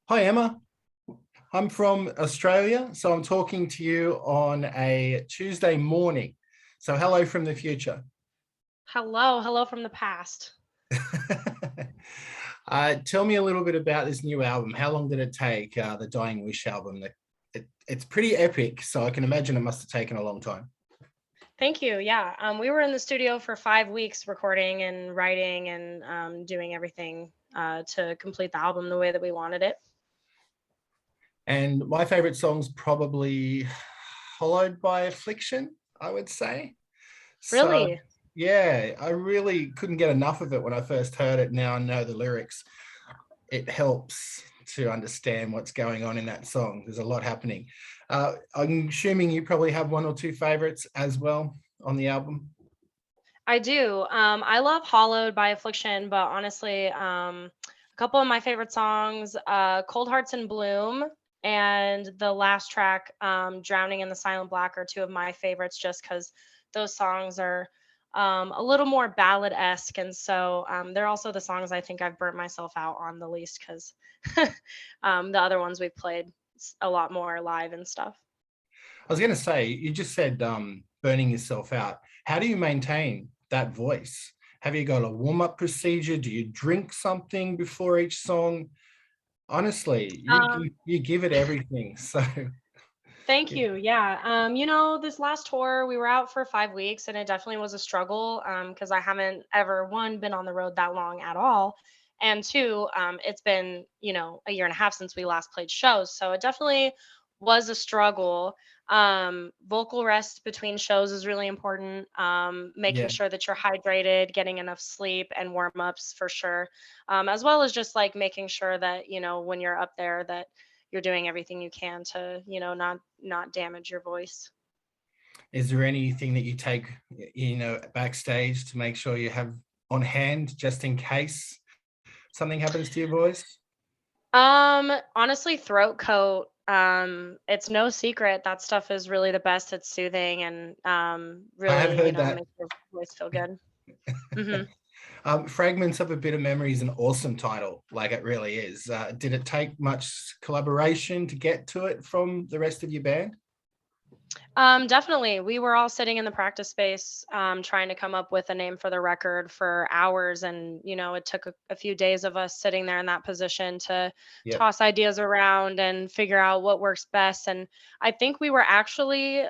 Hi, Emma. I'm from Australia, so I'm talking to you on a Tuesday morning. So hello from the future. Hello from the past. Tell me a little bit about this new album. How long did it take, the Dying Wish album? It's pretty epic, so I can imagine it must have taken a long time. Thank you. Yeah, we were in the studio for 5 weeks recording and writing and doing everything to complete the album the way that we wanted it. And my favorite song's probably Hollowed by Affliction, I would say. So Really? yeah, I really couldn't get enough of it when I first heard it. Now I know the lyrics. It helps to understand what's going on in that song. There's a lot happening. I'm assuming you probably have one or two favorites as well on the album. I do. I love "Hollowed" by Affliction, but honestly, a couple of my favorite songs, "Cold Hearts in Bloom" and the last track, "Drowning in the Silent Black" are two of my favorites, just because those songs are a little more ballad-esque, and so they're also the songs I think I've burnt myself out on the least because the other ones we've played a lot more live and stuff. I was going to say, you just said burning yourself out. How do you maintain that voice? Have you got a warm up procedure? Do you drink something before each song? Honestly, Um, you give it everything. So Thank you. Yeah. This last tour, we were out for 5 weeks and it definitely was a struggle because I haven't ever, one, been on the road that long at all. And two, it's been, a year and a half since we last played shows. So it definitely was a struggle. Vocal rest between shows is really important. Making yeah. sure that you're hydrated, getting enough sleep, and warm ups for sure. As well as just like making sure that, when you're up there, that you're doing everything you can to not damage your voice. Is there anything that you take, backstage to make sure you have on hand just in case something happens to your voice? Honestly, throat coat, it's no secret that stuff is really the best. It's soothing and I have really, heard that. makes your voice feel good. Hmm. Fragments of a Bit of Memory is an awesome title, like it really is. Did it take much collaboration to get to it from the rest of your band? Definitely. We were all sitting in the practice space, trying to come up with a name for the record for hours. And, it took a few days of us sitting there in that position to Yep. toss ideas around and figure out what works best. And I think we were actually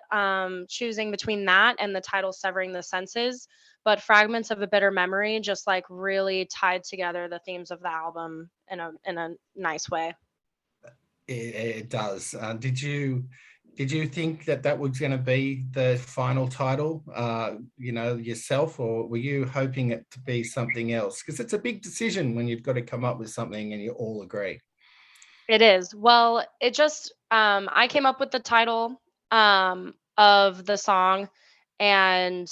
choosing between that and the title Severing the Senses. But Fragments of a Bitter Memory just like really tied together the themes of the album in a nice way. It does. Did you think that that was going to be the final title, yourself, or were you hoping it to be something else? Because it's a big decision when you've got to come up with something and you all agree. It is. Well, it just I came up with the title of the song, and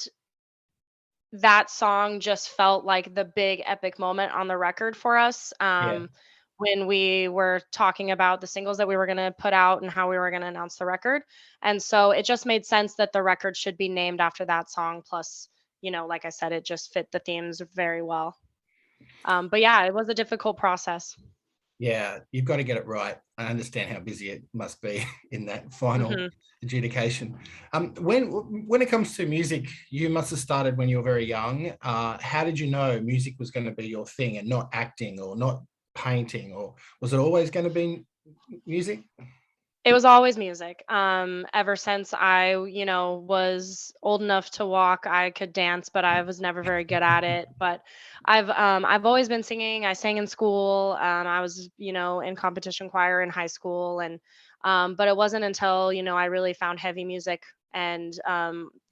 that song just felt like the big epic moment on the record for us. Yeah. When we were talking about the singles that we were going to put out and how we were going to announce the record. And so it just made sense that the record should be named after that song. Plus, like I said, it just fit the themes very well. But yeah, it was a difficult process. Yeah, you've got to get it right. I understand how busy it must be in that final Hmm. adjudication. When it comes to music, you must have started when you were very young. How did you know music was going to be your thing and not acting or not painting, or was it always going to be music? It was always music. Ever since I, was old enough to walk, I could dance, but I was never very good at it. But I've always been singing. I sang in school. I was, in competition choir in high school, and but it wasn't until I really found heavy music and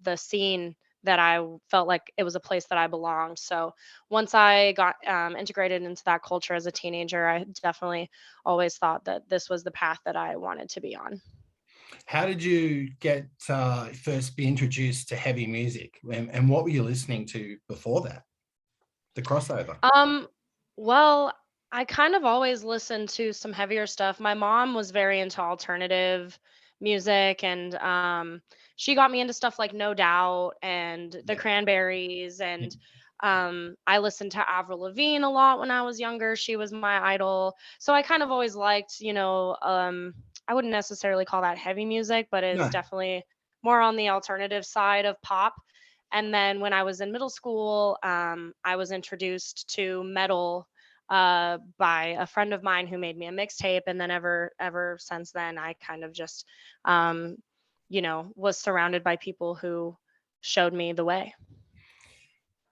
the scene that I felt like it was a place that I belonged. So once I got integrated into that culture as a teenager, I definitely always thought that this was the path that I wanted to be on. How did you get first be introduced to heavy music, and what were you listening to before that? The crossover. Um, well, I kind of always listened to some heavier stuff. My mom was very into alternative music and she got me into stuff like No Doubt and the Yeah. Cranberries Yeah. and I listened to Avril Lavigne a lot when I was younger. She was my idol. So I kind of always liked, I wouldn't necessarily call that heavy music, but it's No. definitely more on the alternative side of pop. And then when I was in middle school, I was introduced to metal by a friend of mine who made me a mixtape. And then ever since then, I kind of just, um, was surrounded by people who showed me the way.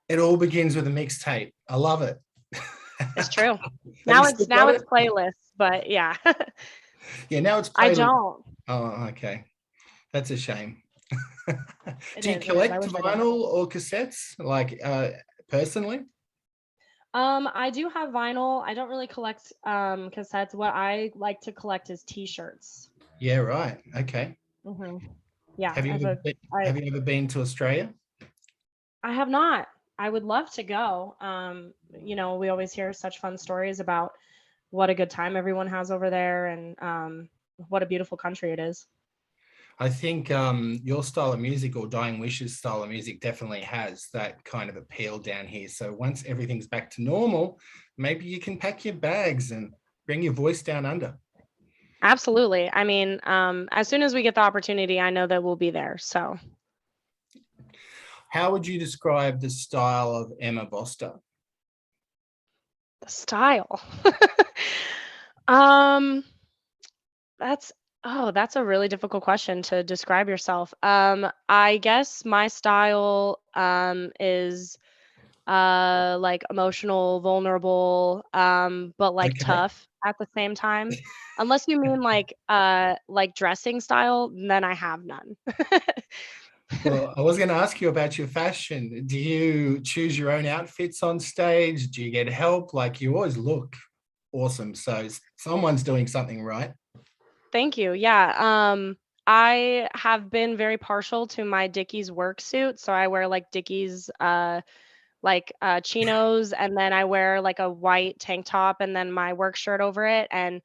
It all begins with a mixtape. I love it. It's true. Have you Now still it's got now it's it? playlists, but yeah. Yeah, now it's I playlist. don't. Oh, okay. That's a shame. It Do you is, it is. I collect wish I did. vinyl or cassettes, like personally? I do have vinyl. I don't really collect cassettes. What I like to collect is t-shirts. Yeah, right. Okay. hmm Yeah, Have you as ever a been, I have you ever been to Australia? I have not. I would love to go. We always hear such fun stories about what a good time everyone has over there, and what a beautiful country it is. I think your style of music, or Dying Wishes style of music, definitely has that kind of appeal down here. So once everything's back to normal, maybe you can pack your bags and bring your voice down under. Absolutely. I mean, as soon as we get the opportunity, I know that we'll be there. So How would you describe the style of Emma Boster? the style. um, that's that's a really difficult question to describe yourself. I guess my style is like emotional, vulnerable, but like Okay. tough at the same time. Unless you mean like dressing style, then I have none. Well, I was going to ask you about your fashion. Do you choose your own outfits on stage? Do you get help? Like, you always look awesome. So someone's doing something right. Thank you. Yeah. I have been very partial to my Dickies work suit. So I wear like Dickies chinos, and then I wear like a white tank top and then my work shirt over it. And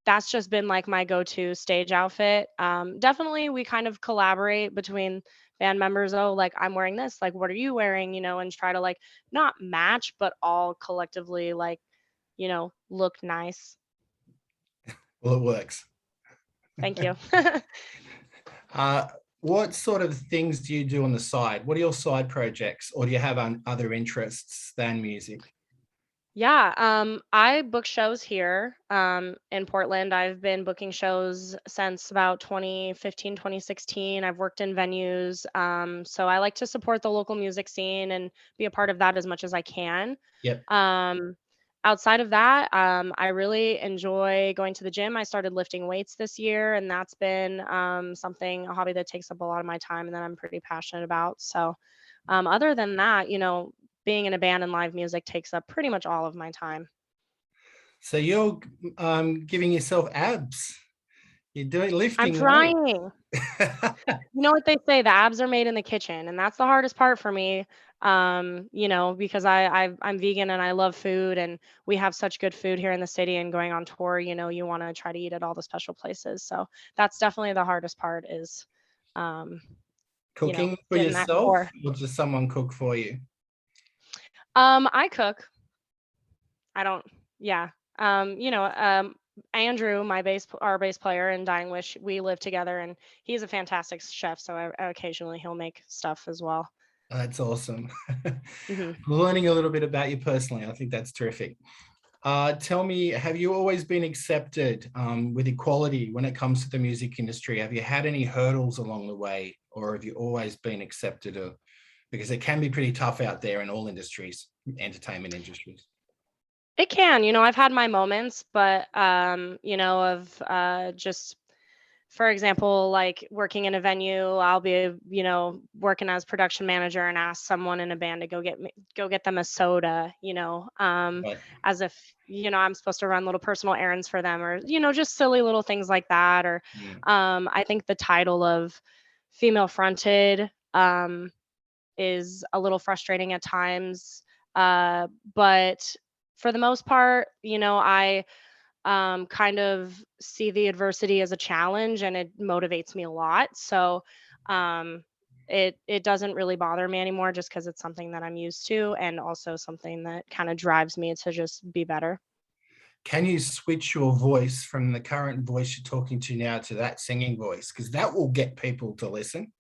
that's just been like my go-to stage outfit. Definitely we kind of collaborate between band members. Oh, like I'm wearing this, like what are you wearing, and try to like not match, but all collectively like, look nice. Well, it works. Thank you. Uh, what sort of things do you do on the side? What are your side projects, or do you have other interests than music? Yeah, I book shows here in Portland. I've been booking shows since about 2015, 2016. I've worked in venues. So I like to support the local music scene and be a part of that as much as I can. Yep. Um, Outside of that, I really enjoy going to the gym. I started lifting weights this year, and that's been a hobby that takes up a lot of my time and that I'm pretty passionate about. So, other than that, being in a band and live music takes up pretty much all of my time. So you're giving yourself abs. You're doing I'm lifting weight. trying. You know what they say, the abs are made in the kitchen, and that's the hardest part for me. Because I'm vegan and I love food, and we have such good food here in the city, and going on tour, you want to try to eat at all the special places. So that's definitely the hardest part is um, Cooking for getting that yourself, core. or just someone cook for you? I cook. I don't. Yeah. Andrew, our bass player in Dying Wish, we live together, and he's a fantastic chef. So occasionally he'll make stuff as well. That's awesome. hmm Learning a little bit about you personally, I think that's terrific. Tell me, have you always been accepted with equality when it comes to the music industry? Have you had any hurdles along the way, or have you always been accepted? Because it can be pretty tough out there in all industries, entertainment industries. It can, I've had my moments, but of just for example, like working in a venue, I'll be, working as production manager and ask someone in a band to go get them a soda, Right. as if, I'm supposed to run little personal errands for them, or, just silly little things like that. Or Mm. I think the title of female fronted is a little frustrating at times. But for the most part, I kind of see the adversity as a challenge, and it motivates me a lot. So, um, it doesn't really bother me anymore just because it's something that I'm used to, and also something that kind of drives me to just be better. Can you switch your voice from the current voice you're talking to now to that singing voice? Because that will get people to listen.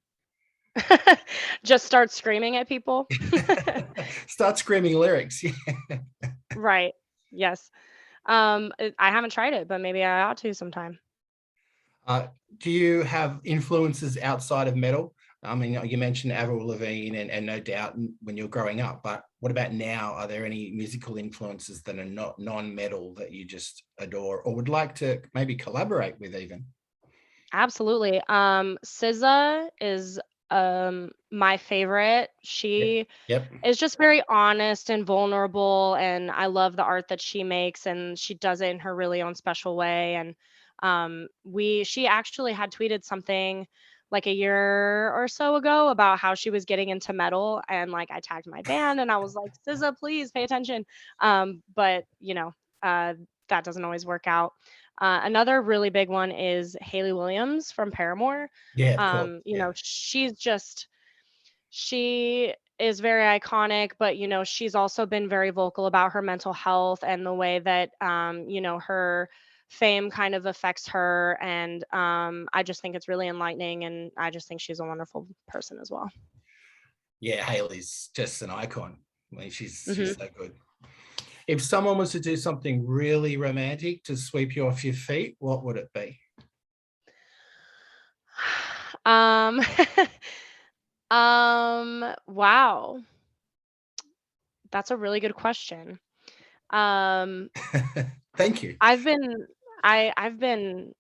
Just start screaming at people. Start screaming lyrics. Yeah. Right. Yes. I haven't tried it, but maybe I ought to sometime. Uh, do you have influences outside of metal? I mean, you mentioned Avril Lavigne and no doubt when you're growing up, but what about now? Are there any musical influences that are not non-metal that you just adore or would like to maybe collaborate with even? Absolutely. SZA is my favorite. Yep. She Yep. is just very honest and vulnerable, and I love the art that she makes, and she does it in her really own special way. And we she actually had tweeted something like a year or so ago about how she was getting into metal, and like I tagged my band and I was like, SZA, please pay attention. But uh that doesn't always work out. Another really big one is Haley Williams from Paramore. Yeah, of course. Yeah. She is very iconic, but she's also been very vocal about her mental health and the way that her fame kind of affects her. And I just think it's really enlightening, and I just think she's a wonderful person as well. Yeah, Haley's just an icon. I mean, she's Hmm. so good. If someone was to do something really romantic to sweep you off your feet, what would it be? um wow, that's a really good question. um Thank you. I've been I've been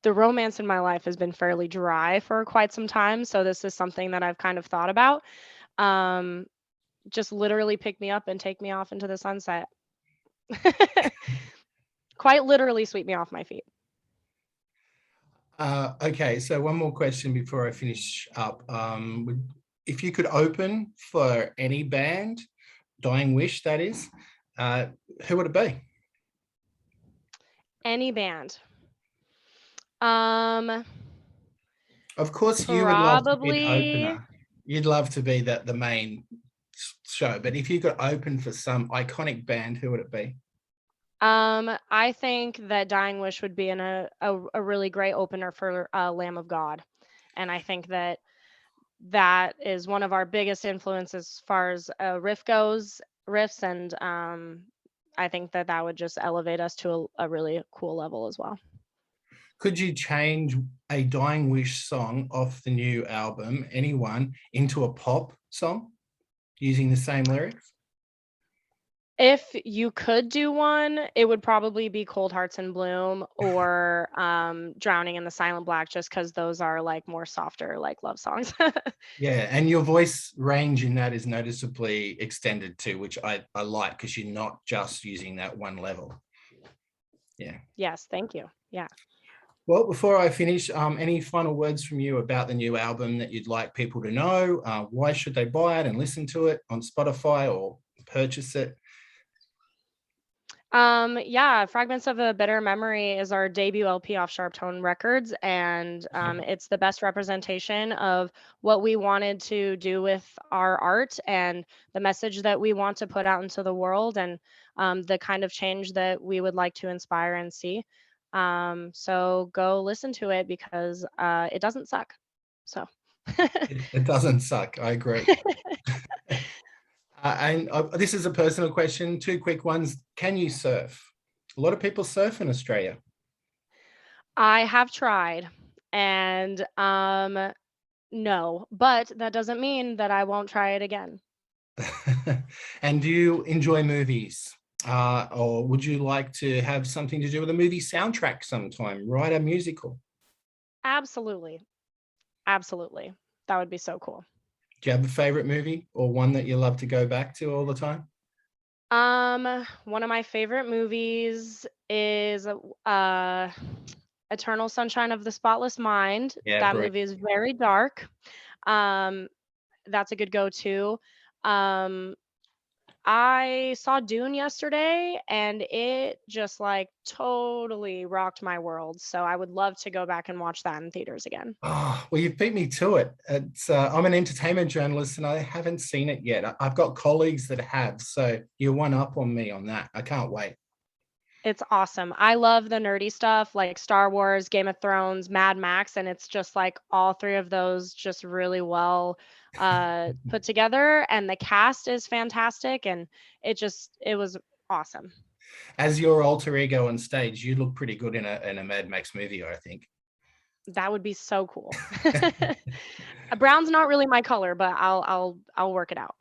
the romance in my life has been fairly dry for quite some time, so this is something that I've kind of thought about. Um, just literally pick me up and take me off into the sunset. Quite literally sweep me off my feet. Okay, so one more question before I finish up. If you could open for any band, Dying Wish, that is, uh, who would it be? Any band. Um, Of course, you would love to be an Probably. opener. You'd love to be the main show, but if you could open for some iconic band, who would it be? I think that Dying Wish would be a really great opener for Lamb of God, and I think that that is one of our biggest influences as far as riffs, and I think that that would just elevate us to a really cool level as well. Could you change a Dying Wish song off the new album, anyone, into a pop song using the same lyrics? If you could do one, it would probably be Cold Hearts in Bloom or Drowning in the Silent Black, just because those are like more softer, like love songs. Yeah, and your voice range in that is noticeably extended too, which I like because you're not just using that one level. Yeah. Yes, thank you. Yeah. Well, before I finish, any final words from you about the new album that you'd like people to know? Why should they buy it and listen to it on Spotify or purchase it? Yeah, Fragments of a Bitter Memory is our debut LP off Sharp Tone Records, and it's the best representation of what we wanted to do with our art and the message that we want to put out into the world, and the kind of change that we would like to inspire and see. So go listen to it because it doesn't suck. So. It doesn't suck. I agree. And this is a personal question, two quick ones. Can you surf? A lot of people surf in Australia. I have tried, and no, but that doesn't mean that I won't try it again. And do you enjoy movies? Or would you like to have something to do with a movie soundtrack sometime? Write a musical? Absolutely. Absolutely. That would be so cool. Do you have a favorite movie or one that you love to go back to all the time? One of my favorite movies is Eternal Sunshine of the Spotless Mind. Yeah, That brilliant. movie is very dark. Um, that's a good go-to. Um, I saw Dune yesterday and it just like totally rocked my world. So I would love to go back and watch that in theaters again. Oh, well, you've beat me to it. It's I'm an entertainment journalist and I haven't seen it yet. I've got colleagues that have, so you're one up on me on that. I can't wait. It's awesome. I love the nerdy stuff like Star Wars, Game of Thrones, Mad Max, and it's just like all three of those just really well put together. And the cast is fantastic, and it was awesome. As your alter ego on stage, you look pretty good in a Mad Max movie, I think. That would be so cool. Brown's not really my color, but I'll work it out.